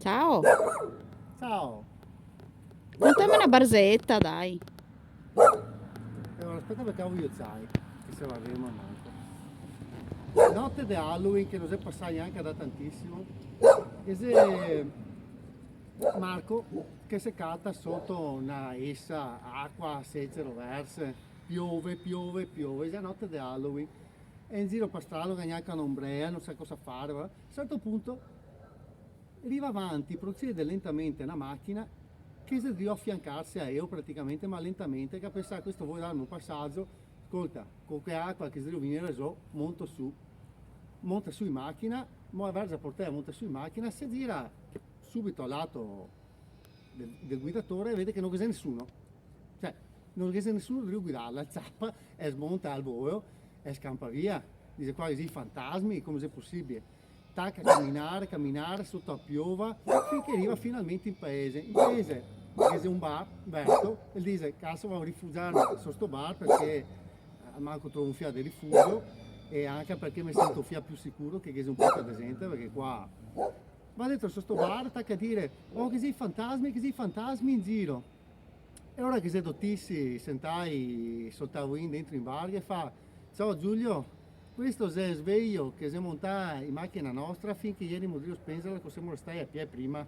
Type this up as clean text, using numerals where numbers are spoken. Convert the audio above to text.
Ciao, Ciao. contami una barzelletta, dai. Allora, aspetta perché ho io c'hai, che se la avremo manco. Notte di Halloween che non si passai neanche da tantissimo. E se Marco che si cata sotto una essa acqua senza verse, piove, piove, piove, è già notte di Halloween. È in giro per strada che neanche un'ombrea, non sa cosa fare. Va. A un certo punto arriva avanti, procede lentamente una macchina che si deve affiancarsi a io praticamente, ma lentamente, che pensa questo vuoi darmi un passaggio, ascolta, con che acqua che si deve venire giù, monta su in macchina, ma versa per te, monta su in macchina, si gira subito al lato del guidatore e vede che non c'è nessuno. Cioè, non c'è nessuno, deve guidarla, zappa e smonta al volo e scampa via. Dice qua così fantasmi, come se è possibile? Tacca a camminare, camminare sotto a piova finché arriva finalmente in paese. In paese c'è un bar aperto e dice cazzo vado a rifugiarmi su sto bar perché manco trovo un fiato di rifugio e anche perché mi sento più sicuro che c'è un po' di gente perché qua va dentro su sto bar, tacca a dire oh che sei fantasmi in giro. E ora che sei dottissi, sentai soltavo in dentro in bar e fa ciao Giulio, questo è sveglio che si è montato in macchina nostra finché ieri Modrio Spencer che siamo stati a piedi prima.